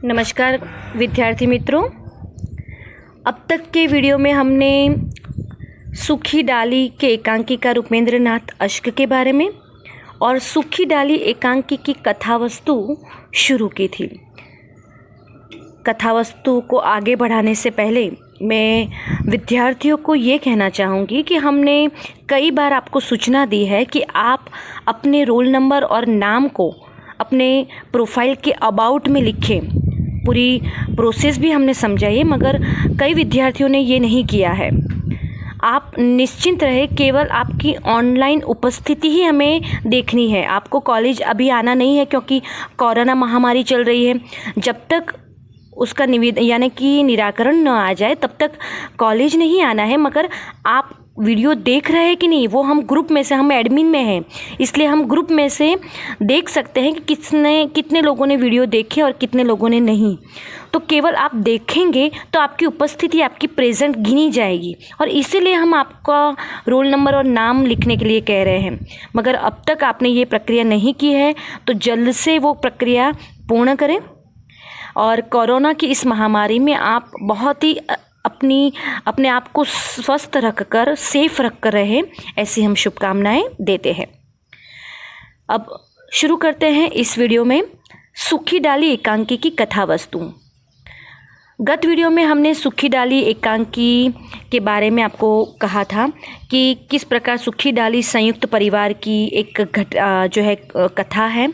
नमस्कार विद्यार्थी मित्रों। अब तक के वीडियो में हमने सूखी डाली के एकांकिका रूपेंद्र नाथ अश्क के बारे में और सूखी डाली एकांकी की कथावस्तु शुरू की थी। कथावस्तु को आगे बढ़ाने से पहले मैं विद्यार्थियों को ये कहना चाहूँगी कि हमने कई बार आपको सूचना दी है कि आप अपने रोल नंबर और नाम को अपने प्रोफाइल के अबाउट में लिखें। पूरी प्रोसेस भी हमने समझाई है, मगर कई विद्यार्थियों ने ये नहीं किया है। आप निश्चिंत रहे, केवल आपकी ऑनलाइन उपस्थिति ही हमें देखनी है। आपको कॉलेज अभी आना नहीं है क्योंकि कोरोना महामारी चल रही है। जब तक उसका यानी कि निराकरण न आ जाए तब तक कॉलेज नहीं आना है। मगर आप वीडियो देख रहे हैं कि नहीं, वो हम ग्रुप में से, हम एडमिन में हैं, इसलिए हम ग्रुप में से देख सकते हैं कि कितने लोगों ने वीडियो देखे और कितने लोगों ने नहीं। तो केवल आप देखेंगे तो आपकी उपस्थिति, आपकी प्रेजेंट गिनी जाएगी और इसीलिए हम आपका रोल नंबर और नाम लिखने के लिए कह रहे हैं। मगर अब तक आपने ये प्रक्रिया नहीं की है तो जल्द से वो प्रक्रिया पूर्ण करें और कोरोना की इस महामारी में आप बहुत ही अपने आप को स्वस्थ रखकर, सेफ रखकर रहें, ऐसी हम शुभकामनाएं देते हैं। अब शुरू करते हैं इस वीडियो में सूखी डाली एकांकी की कथावस्तु। गत वीडियो में हमने सूखी डाली एकांकी के बारे में आपको कहा था कि किस प्रकार सूखी डाली संयुक्त परिवार की एक कथा है।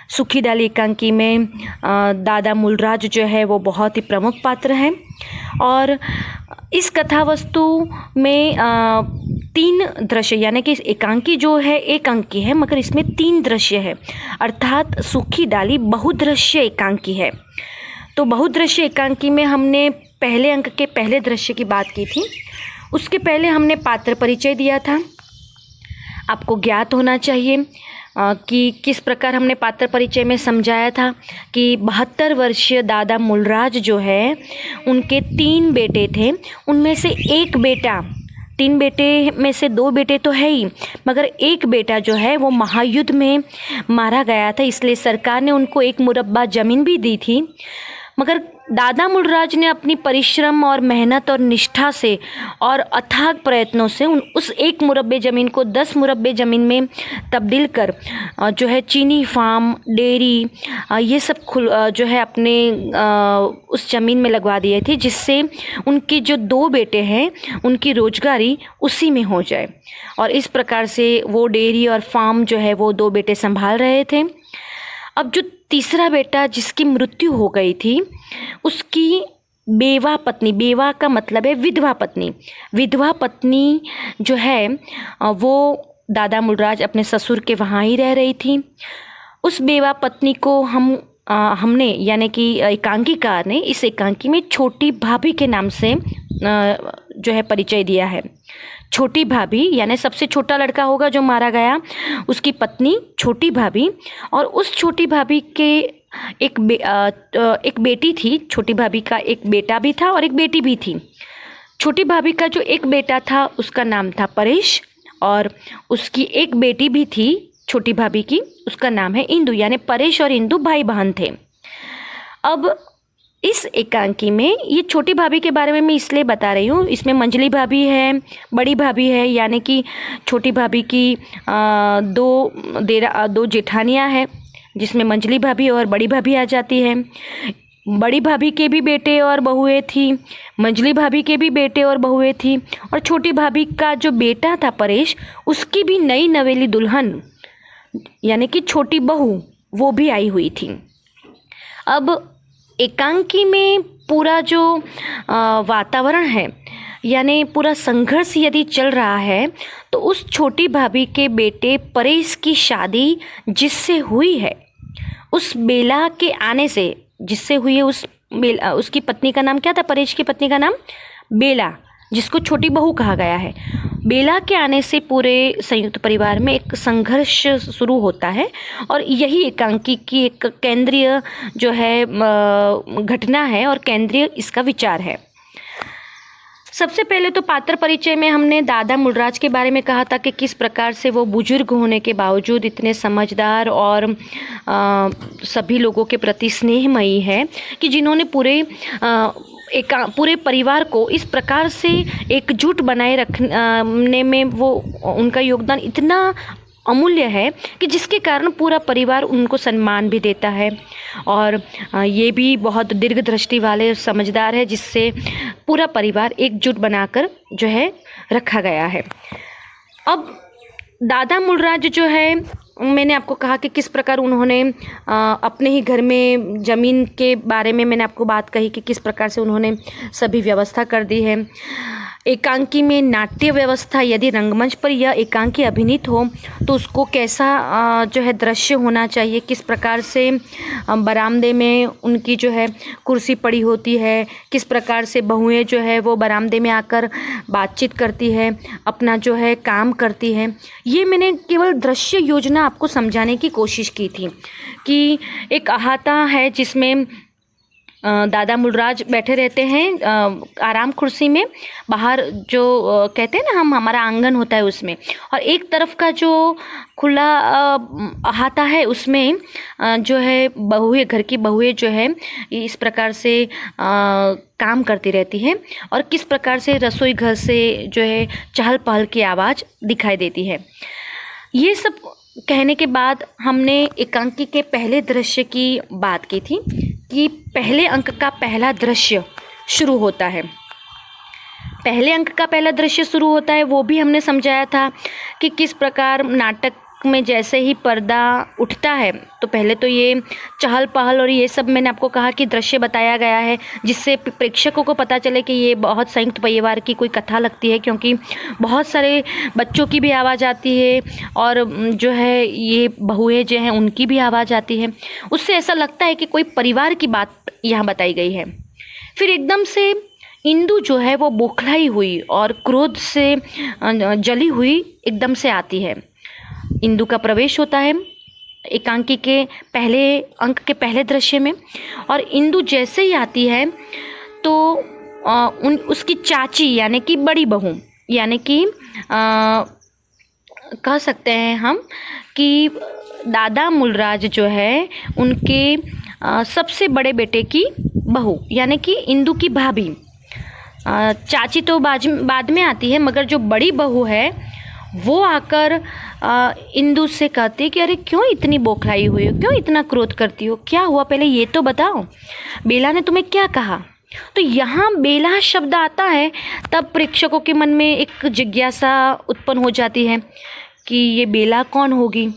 सूखी डाली एकांकी में दादा मूलराज जो है वो बहुत ही प्रमुख पात्र हैं और इस कथावस्तु में 3 दृश्य, यानी कि एकांकी जो है एक अंकी है मगर इसमें 3 दृश्य है, अर्थात सूखी डाली बहुदृश्य एकांकी है। तो बहुदृश्य एकांकी में हमने पहले अंक के पहले दृश्य की बात की थी। उसके पहले हमने पात्र परिचय दिया था। आपको ज्ञात होना चाहिए कि किस प्रकार हमने पात्र परिचय में समझाया था कि 72 वर्षीय दादा मूलराज जो है, उनके 3 बेटे थे। उनमें से एक बेटा, 3 बेटे में से 2 बेटे तो है ही, मगर एक बेटा जो है वो महायुद्ध में मारा गया था, इसलिए सरकार ने उनको 1 मुरब्बा ज़मीन भी दी थी। मगर दादा मूलराज ने अपनी परिश्रम और मेहनत और निष्ठा से और अथाग प्रयत्नों से उस 1 मुरब्बे ज़मीन को 10 मुरब्बे ज़मीन में तब्दील कर जो है चीनी फार्म, डेयरी, ये सब जो है अपने उस ज़मीन में लगवा दिए थे, जिससे उनके जो 2 बेटे हैं उनकी रोजगारी उसी में हो जाए। और इस प्रकार से वो डेयरी और फार्म जो है वो 2 बेटे संभाल रहे थे। अब जो तीसरा बेटा जिसकी मृत्यु हो गई थी, उसकी बेवा पत्नी, बेवा का मतलब है विधवा पत्नी, विधवा पत्नी जो है वो दादा मूलराज अपने ससुर के वहाँ ही रह रही थी। उस बेवा पत्नी को हमने यानी कि एकांकिकार ने इस एकांकी में छोटी भाभी के नाम से जो है परिचय दिया है। छोटी भाभी यानी सबसे छोटा लड़का होगा जो मारा गया, उसकी पत्नी छोटी भाभी, और उस छोटी भाभी के एक बेटी थी। छोटी भाभी का एक बेटा भी था और एक बेटी भी थी। छोटी भाभी का जो एक बेटा था उसका नाम था परेश और उसकी एक बेटी भी थी छोटी भाभी की, उसका नाम है इंदु, यानी परेश और इंदु भाई बहन थे। अब इस एकांकी में ये छोटी भाभी के बारे में मैं इसलिए बता रही हूँ, इसमें मंजली भाभी है, बड़ी भाभी है, यानी कि छोटी भाभी की 2 जेठानियाँ हैं, जिसमें मंजली भाभी और बड़ी भाभी आ जाती है। बड़ी भाभी के भी बेटे और बहुएं थी, मंजली भाभी के भी बेटे और बहुएं थी, और छोटी भाभी का जो बेटा था परेश, उसकी भी नई नवेली दुल्हन यानी कि छोटी बहू वो भी आई हुई थी। अब एकांकी में पूरा जो वातावरण है, यानी पूरा संघर्ष यदि चल रहा है, तो उस छोटी भाभी के बेटे परेश की शादी जिससे हुई है, उस बेला के आने से, जिससे हुई है, उसकी पत्नी का नाम क्या था? परेश की पत्नी का नाम बेला, जिसको छोटी बहू कहा गया है। बेला के आने से पूरे संयुक्त परिवार में एक संघर्ष शुरू होता है और यही एकांकी की एक केंद्रीय जो है घटना है और केंद्रीय इसका विचार है। सबसे पहले तो पात्र परिचय में हमने दादा मूलराज के बारे में कहा था कि किस प्रकार से वो बुजुर्ग होने के बावजूद इतने समझदार और सभी लोगों के प्रति स्नेहमयी है कि जिन्होंने पूरे परिवार को इस प्रकार से एकजुट बनाए रखने में वो उनका योगदान इतना अमूल्य है कि जिसके कारण पूरा परिवार उनको सम्मान भी देता है। और ये भी बहुत दीर्घदृष्टि वाले और समझदार है, जिससे पूरा परिवार एकजुट बनाकर जो है रखा गया है। अब दादा मूलराज जो है, मैंने आपको कहा कि किस प्रकार उन्होंने अपने ही घर में ज़मीन के बारे में मैंने आपको बात कही कि किस प्रकार से उन्होंने सभी व्यवस्था कर दी है। एकांकी में नाट्य व्यवस्था, यदि रंगमंच पर यह एकांकी अभिनीत हो तो उसको कैसा जो है दृश्य होना चाहिए, किस प्रकार से बरामदे में उनकी जो है कुर्सी पड़ी होती है, किस प्रकार से बहुएं जो है वो बरामदे में आकर बातचीत करती है, अपना जो है काम करती है। ये मैंने केवल दृश्य योजना आपको समझाने की कोशिश की थी कि एक अहाता है जिसमें दादा मूलराज बैठे रहते हैं आराम कुर्सी में, बाहर जो कहते हैं ना हम, हमारा आंगन होता है उसमें, और एक तरफ का जो खुला अहाता है उसमें जो है बहुएं, घर की बहुएं जो है इस प्रकार से काम करती रहती हैं और किस प्रकार से रसोई घर से जो है चहल पहल की आवाज़ दिखाई देती है। ये सब कहने के बाद हमने एकांकी के पहले दृश्य की बात की थी कि पहले अंक का पहला दृश्य शुरू होता है। पहले अंक का पहला दृश्य शुरू होता है, वो भी हमने समझाया था कि किस प्रकार नाटक में जैसे ही पर्दा उठता है तो पहले तो ये चहल पहल और ये सब मैंने आपको कहा कि दृश्य बताया गया है, जिससे प्रेक्षकों को पता चले कि ये बहुत संयुक्त परिवार की कोई कथा लगती है, क्योंकि बहुत सारे बच्चों की भी आवाज़ आती है और जो है ये बहुएं जो हैं उनकी भी आवाज़ आती है। उससे ऐसा लगता है कि कोई परिवार की बात यहाँ बताई गई है। फिर एकदम से इंदु जो है वो बौखलाई हुई और क्रोध से जली हुई एकदम से आती है। इंदु का प्रवेश होता है एकांकी के पहले अंक के पहले दृश्य में, और इंदु जैसे ही आती है तो उसकी चाची यानी कि बड़ी बहू, यानी कि कह सकते हैं हम कि दादा मूलराज जो है उनके सबसे बड़े बेटे की बहू यानी कि इंदु की भाभी, चाची तो बाद में आती है, मगर जो बड़ी बहू है वो आकर इंदु से कहती है कि अरे क्यों इतनी बौखलाई हुई हो, क्यों इतना क्रोध करती हो, क्या हुआ पहले ये तो बताओ, बेला ने तुम्हें क्या कहा। तो यहाँ बेला शब्द आता है तब प्रेक्षकों के मन में एक जिज्ञासा उत्पन्न हो जाती है कि ये बेला कौन होगी।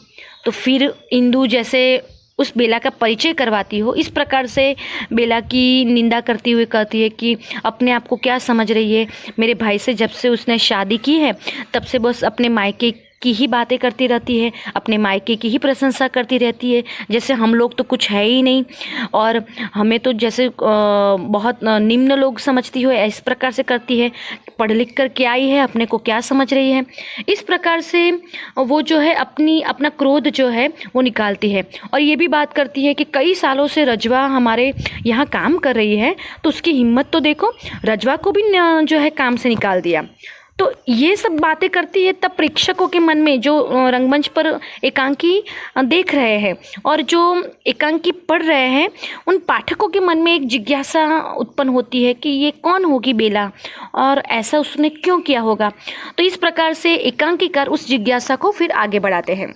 तो फिर इंदु जैसे उस बेला का परिचय करवाती हो, इस प्रकार से बेला की निंदा करती हुई कहती है कि अपने आप को क्या समझ रही है, मेरे भाई से जब से उसने शादी की है तब से बस अपने मायके की ही बातें करती रहती है, अपने मायके की ही प्रशंसा करती रहती है, जैसे हम लोग तो कुछ है ही नहीं और हमें तो जैसे बहुत निम्न लोग समझती हो, इस प्रकार से करती है, पढ़ लिख कर क्या आई है, अपने को क्या समझ रही है। इस प्रकार से वो जो है अपना क्रोध जो है वो निकालती है और ये भी बात करती है कि कई सालों से रजवा हमारे यहाँ काम कर रही है, तो उसकी हिम्मत तो देखो, रजवा को भी जो है काम से निकाल दिया। तो ये सब बातें करती है। तब प्रेक्षकों के मन में, जो रंगमंच पर एकांकी देख रहे हैं और जो एकांकी पढ़ रहे हैं, उन पाठकों के मन में एक जिज्ञासा उत्पन्न होती है कि ये कौन होगी बेला और ऐसा उसने क्यों किया होगा। तो इस प्रकार से एकांकीकार उस जिज्ञासा को फिर आगे बढ़ाते हैं।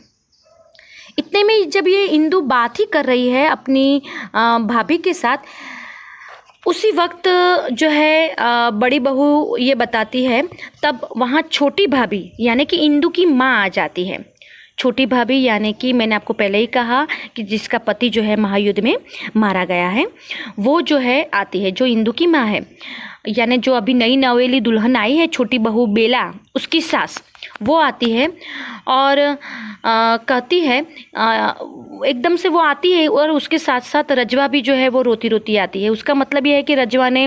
इतने में जब ये इंदु बात ही कर रही है अपनी भाभी के साथ, उसी वक्त जो है बड़ी बहू ये बताती है, तब वहाँ छोटी भाभी यानी कि इंदु की माँ आ जाती है। छोटी भाभी यानी कि मैंने आपको पहले ही कहा कि जिसका पति जो है महायुद्ध में मारा गया है, वो जो है आती है, जो इंदु की माँ है, यानी जो अभी नई नवेली दुल्हन आई है, छोटी बहू बेला, उसकी सास, वो आती है और कहती है, एकदम से वो आती है और उसके साथ साथ रजवा भी जो है वो रोती रोती आती है। उसका मतलब ये है कि रजवा ने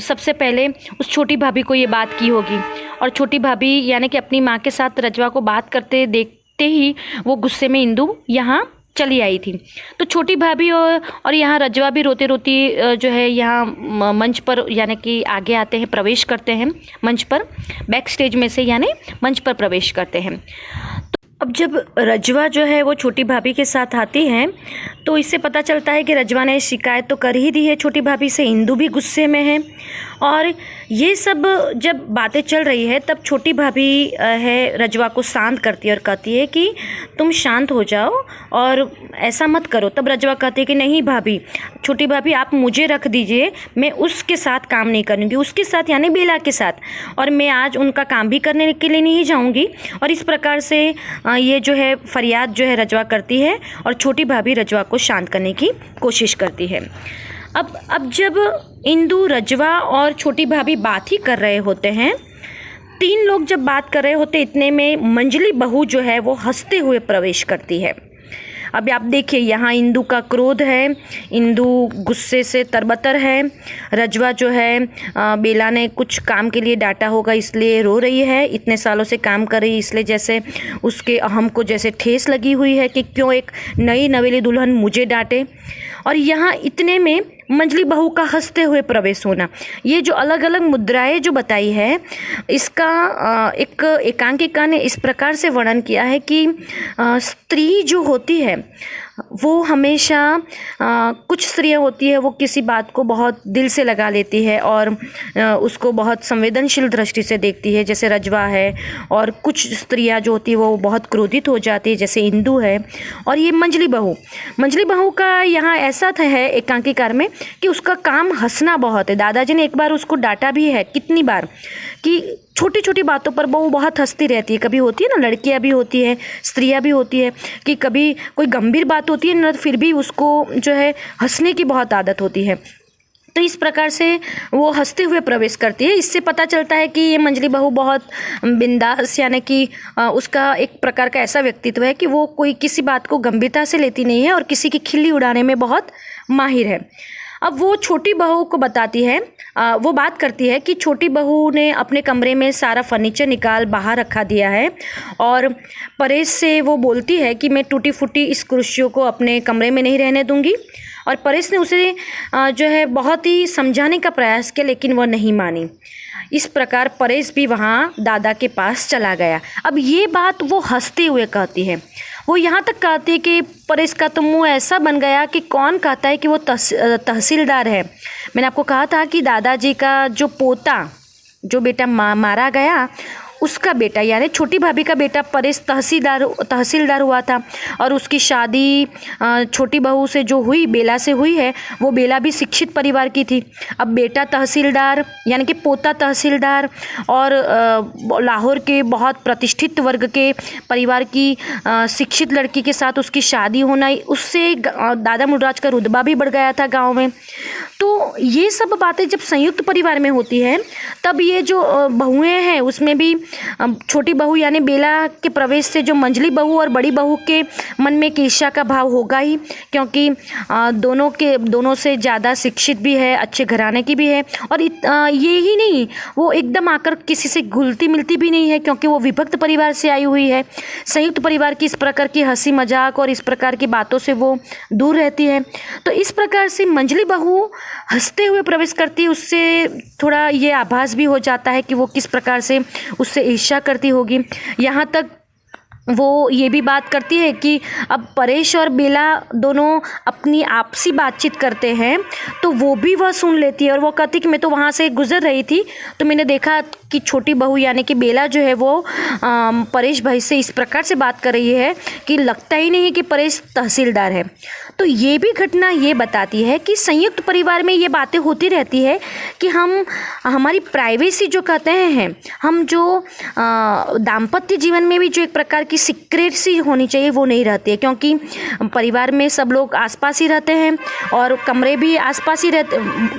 सबसे पहले उस छोटी भाभी को ये बात की होगी और छोटी भाभी यानी कि अपनी माँ के साथ रजवा को बात करते देखते ही वो गुस्से में इंदु यहाँ चली आई थी। तो छोटी भाभी और यहाँ रजवा भी रोती रोती जो है यहाँ मंच पर यानी कि आगे आते हैं, प्रवेश करते हैं मंच पर, बैक स्टेज में से यानी मंच पर प्रवेश करते हैं। अब जब रजवा जो है वो छोटी भाभी के साथ आती है तो इससे पता चलता है कि रजवा ने शिकायत तो कर ही दी है छोटी भाभी से, इंदू भी गुस्से में है। और ये सब जब बातें चल रही है तब छोटी भाभी है रजवा को शांत करती है और कहती है कि तुम शांत हो जाओ और ऐसा मत करो। तब रजवा कहती है कि नहीं भाभी, छोटी भाभी आप मुझे रख दीजिए, मैं उसके साथ काम नहीं करूँगी, उसके साथ यानी बेला के साथ, और मैं आज उनका काम भी करने के लिए नहीं जाऊँगी। और इस प्रकार से ये जो है फरियाद जो है रजवा करती है और छोटी भाभी रजवा को शांत करने की कोशिश करती है। अब जब इंदू, रजवा और छोटी भाभी बात ही कर रहे होते हैं, 3 लोग जब बात कर रहे होते, इतने में मंजली बहू जो है वो हंसते हुए प्रवेश करती है। अब आप देखिए यहाँ इंदू का क्रोध है, इंदू गुस्से से तरबतर है। रजवा जो है बेला ने कुछ काम के लिए डांटा होगा इसलिए रो रही है, इतने सालों से काम कर रही इसलिए जैसे उसके अहम को जैसे ठेस लगी हुई है कि क्यों एक नई नवेली दुल्हन मुझे डांटे। और यहाँ इतने में मंजली बहू का हंसते हुए प्रवेश होना, ये जो अलग अलग मुद्राएं जो बताई है इसका एक एकांकिका ने इस प्रकार से वर्णन किया है कि स्त्री जो होती है वो हमेशा कुछ स्त्रियां होती है वो किसी बात को बहुत दिल से लगा लेती है और उसको बहुत संवेदनशील दृष्टि से देखती है, जैसे रजवा है। और कुछ स्त्रियां जो होती है वो बहुत क्रोधित हो जाती है, जैसे इंदू है। और ये मंजली बहू का यहाँ ऐसा है एकांकीकार में कि उसका काम हंसना बहुत है। दादाजी ने एक बार उसको डांटा भी है, कितनी बार, कि छोटी छोटी बातों पर वो बहुत हंसती रहती है। कभी होती है ना, लड़कियां भी होती है, स्त्रियां भी होती है कि कभी कोई गंभीर बात होती है ना फिर भी उसको जो है हंसने की बहुत आदत होती है। तो इस प्रकार से वो हंसते हुए प्रवेश करती है। इससे पता चलता है कि ये मंजली बहू बहुत बिंदास यानी कि उसका एक प्रकार का ऐसा व्यक्तित्व है कि वो कोई किसी बात को गंभीरता से लेती नहीं है और किसी की खिल्ली उड़ाने में बहुत माहिर है। अब वो छोटी बहू को बताती है, वो बात करती है कि छोटी बहू ने अपने कमरे में सारा फर्नीचर निकाल बाहर रखा दिया है और परेश से वो बोलती है कि मैं टूटी फूटी इस कुर्सियों को अपने कमरे में नहीं रहने दूंगी। और परेश ने उसे जो है बहुत ही समझाने का प्रयास किया लेकिन वह नहीं मानी। इस प्रकार परेश भी वहाँ दादा के पास चला गया। अब ये बात वो हंसते हुए कहती है, वो यहाँ तक कहती है कि परेश का तो मुँह ऐसा बन गया कि कौन कहता है कि वो तहसीलदार है। मैंने आपको कहा था कि दादाजी का जो पोता, जो बेटा मारा गया, उसका बेटा यानी छोटी भाभी का बेटा परेश तहसीलदार हुआ था। और उसकी शादी छोटी बहू से जो हुई, बेला से हुई है, वो बेला भी शिक्षित परिवार की थी। अब बेटा तहसीलदार यानी कि पोता तहसीलदार और लाहौर के बहुत प्रतिष्ठित वर्ग के परिवार की शिक्षित लड़की के साथ उसकी शादी होना, उससे दादा मुलराज का रुतबा भी बढ़ गया था गाँव में। तो ये सब बातें जब संयुक्त परिवार में होती है तब ये जो बहुएं हैं उसमें भी छोटी बहू यानी बेला के प्रवेश से जो मंजली बहू और बड़ी बहू के मन में ईर्ष्या का भाव होगा ही, क्योंकि दोनों से ज़्यादा शिक्षित भी है, अच्छे घराने की भी है। और ये ही नहीं, वो एकदम आकर किसी से घुलती मिलती भी नहीं है क्योंकि वो विभक्त परिवार से आई हुई है। संयुक्त परिवार की इस प्रकार की हंसी मजाक और इस प्रकार की बातों से वो दूर रहती है। तो इस प्रकार से मंजली बहू हंसते हुए प्रवेश करती है, उससे थोड़ा ये आभास भी हो जाता है कि वो किस प्रकार से उससे ईर्ष्या करती होगी। यहाँ तक वो ये भी बात करती है कि अब परेश और बेला दोनों अपनी आपसी बातचीत करते हैं तो वो भी वह सुन लेती है और वो कहती कि मैं तो वहाँ से गुजर रही थी तो मैंने देखा कि छोटी बहू यानी कि बेला जो है वो परेश भाई से इस प्रकार से बात कर रही है कि लगता ही नहीं है कि परेश तहसीलदार है। तो ये भी घटना ये बताती है कि संयुक्त परिवार में ये बातें होती रहती है कि हमारी प्राइवेसी जो कहते हैं, हम जो दाम्पत्य जीवन में भी जो एक प्रकार की सीक्रेसी होनी चाहिए वो नहीं रहती है, क्योंकि परिवार में सब लोग आसपास ही रहते हैं और कमरे भी आसपास ही रहते,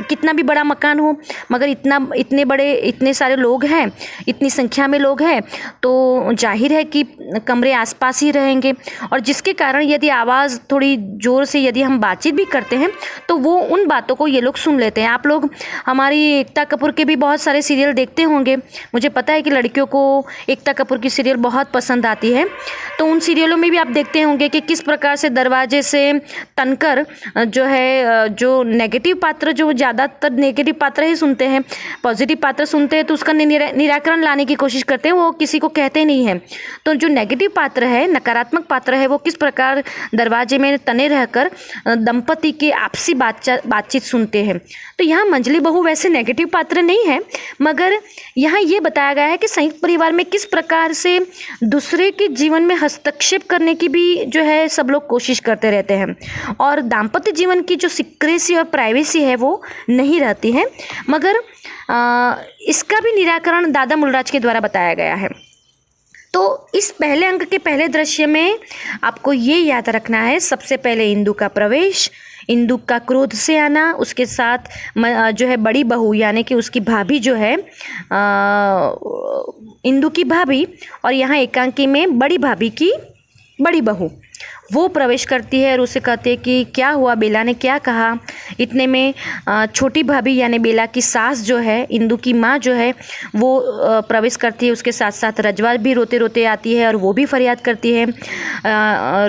कितना भी बड़ा मकान हो मगर इतने सारे लोग हैं, इतनी संख्या में लोग हैं तो जाहिर है कि कमरे आसपास ही रहेंगे, और जिसके कारण यदि आवाज़ थोड़ी ज़ोर से यदि हम बातचीत भी करते हैं तो वो उन बातों को ये लोग सुन लेते हैं। आप लोग हमारी एकता कपूर के भी बहुत सारे सीरियल देखते होंगे। मुझे पता है कि लड़कियों को एकता कपूर की सीरियल बहुत पसंद आती है, तो उन सीरियलों में भी आप देखते होंगे कि किस प्रकार से दरवाजे से तनकर जो है, जो नेगेटिव पात्र, जो ज़्यादातर नेगेटिव पात्र ही सुनते हैं, पॉजिटिव पात्र सुनते हैं तो उसका निराकरण लाने की कोशिश करते हैं, वो किसी को कहते नहीं हैं। तो जो नेगेटिव पात्र है, नकारात्मक पात्र है, वो किस प्रकार दरवाजे में तने रहकर दंपति के आपसी बातचीत सुनते हैं। तो यहाँ मंजली बहू वैसे नेगेटिव पात्र नहीं है, मगर यहाँ ये बताया गया है कि संयुक्त परिवार में किस प्रकार से दूसरे के जीवन में हस्तक्षेप करने की भी जो है सब लोग कोशिश करते रहते हैं, और दाम्पत्य जीवन की जो सीक्रेसी और प्राइवेसी है वो नहीं रहती है। मगर इसका भी निराकरण दादा मूलराज के द्वारा बताया गया है। तो इस पहले अंक के पहले दृश्य में आपको ये याद रखना है, सबसे पहले इंदु का प्रवेश, इंदु का क्रोध से आना, उसके साथ जो है बड़ी बहू यानी कि उसकी भाभी जो है इंदु की भाभी, और यहाँ एकांकी में बड़ी भाभी की बड़ी बहू वो प्रवेश करती है और उसे कहती है कि क्या हुआ, बेला ने क्या कहा। इतने में छोटी भाभी यानी बेला की सास जो है, इंदु की माँ जो है, वो प्रवेश करती है। उसके साथ साथ रजवा भी रोते रोते आती है और वो भी फरियाद करती है।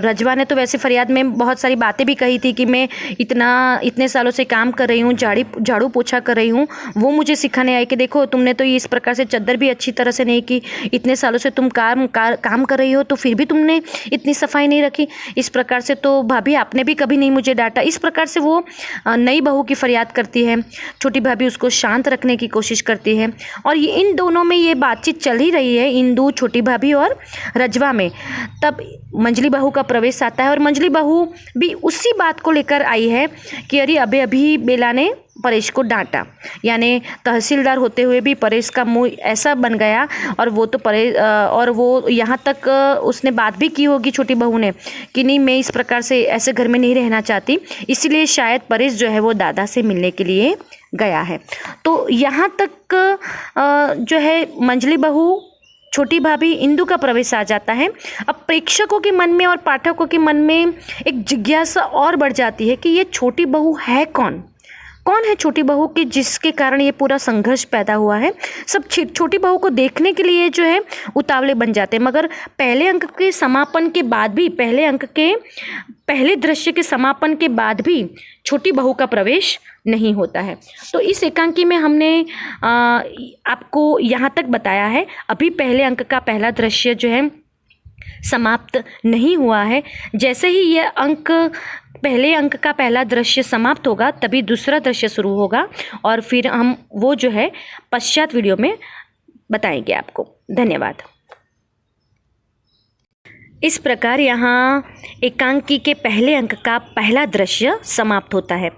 रजवा ने तो वैसे फरियाद में बहुत सारी बातें भी कही थी कि मैं इतने सालों से काम कर रही हूँ, झाड़ू पोछा कर रही हूँ, वो मुझे सिखाने आई कि देखो तुमने तो इस प्रकार से चद्दर भी अच्छी तरह से नहीं की, इतने सालों से तुम काम कर रही हो तो फिर भी तुमने इतनी सफाई नहीं रखी, इस प्रकार से तो भाभी आपने भी कभी नहीं मुझे डांटा। इस प्रकार से वो नई बहू की फरियाद करती है। छोटी भाभी उसको शांत रखने की कोशिश करती है, और ये इन दोनों में ये बातचीत चल ही रही है, इंदु, छोटी भाभी और रजवा में। तब मंजली बहू का प्रवेश आता है, और मंजली बहू भी उसी बात को लेकर आई है कि अरे अभी बेला ने परेश को डांटा, यानी तहसीलदार होते हुए भी परेश का मुंह ऐसा बन गया, और वो तो और वो यहाँ तक उसने बात भी की होगी छोटी बहू ने कि नहीं मैं इस प्रकार से ऐसे घर में नहीं रहना चाहती, इसलिए शायद परेश जो है वो दादा से मिलने के लिए गया है। तो यहाँ तक जो है मंजली बहू, छोटी भाभी, इंदु का प्रवेश आ जाता है। अब प्रेक्षकों के मन में और पाठकों के मन में एक जिज्ञासा और बढ़ जाती है कि ये छोटी बहू है कौन है छोटी बहू की जिसके कारण ये पूरा संघर्ष पैदा हुआ है। सब छोटी बहू को देखने के लिए जो है उतावले बन जाते हैं, मगर पहले अंक के समापन के बाद भी, पहले अंक के पहले दृश्य के समापन के बाद भी छोटी बहू का प्रवेश नहीं होता है। तो इस एकांकी में हमने आपको यहाँ तक बताया है। अभी पहले अंक का पहला दृश्य जो है समाप्त नहीं हुआ है। जैसे ही यह पहले अंक का पहला दृश्य समाप्त होगा तभी दूसरा दृश्य शुरू होगा, और फिर हम वो जो है पश्चात वीडियो में बताएंगे आपको। धन्यवाद। इस प्रकार यहाँ एकांकी के पहले अंक का पहला दृश्य समाप्त होता है।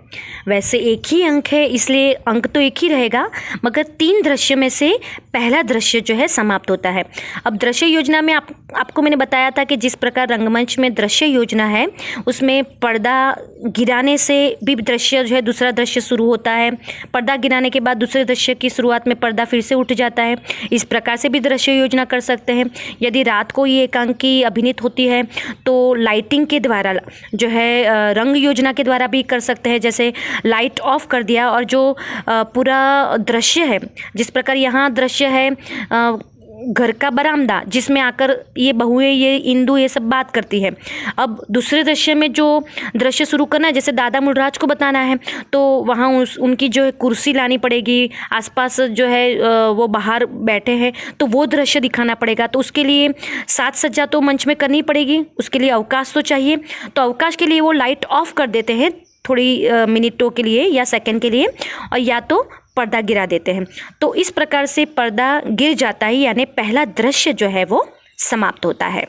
वैसे एक ही अंक है इसलिए अंक तो एक ही रहेगा, मगर 3 दृश्य में से पहला दृश्य जो है समाप्त होता है। अब दृश्य योजना में आपको मैंने बताया था कि जिस प्रकार रंगमंच में दृश्य योजना है उसमें पर्दा गिराने से भी दृश्य जो है दूसरा दृश्य शुरू होता है। पर्दा गिराने के बाद दूसरे दृश्य की शुरुआत में पर्दा फिर से उठ जाता है। इस प्रकार से भी दृश्य योजना कर सकते हैं। यदि रात को ये एकांकी अभिनीत होती है तो लाइटिंग के द्वारा जो है रंग योजना के द्वारा भी कर सकते हैं। जैसे लाइट ऑफ कर दिया और जो पूरा दृश्य है, जिस प्रकार यहाँ दृश्य है घर का बरामदा जिसमें आकर ये बहुएं, ये इंदु, ये सब बात करती है। अब दूसरे दृश्य में जो दृश्य शुरू करना है, जैसे दादा मूलराज को बताना है तो वहाँ उनकी जो है कुर्सी लानी पड़ेगी, आसपास जो है वो बाहर बैठे हैं तो वो दृश्य दिखाना पड़ेगा। तो उसके लिए साज सज्जा तो मंच में करनी पड़ेगी, उसके लिए अवकाश तो चाहिए। तो अवकाश के लिए वो लाइट ऑफ कर देते हैं थोड़ी मिनटों के लिए या सेकंड के लिए, और या तो पर्दा गिरा देते हैं। तो इस प्रकार से पर्दा गिर जाता है, यानी पहला दृश्य जो है वो समाप्त होता है।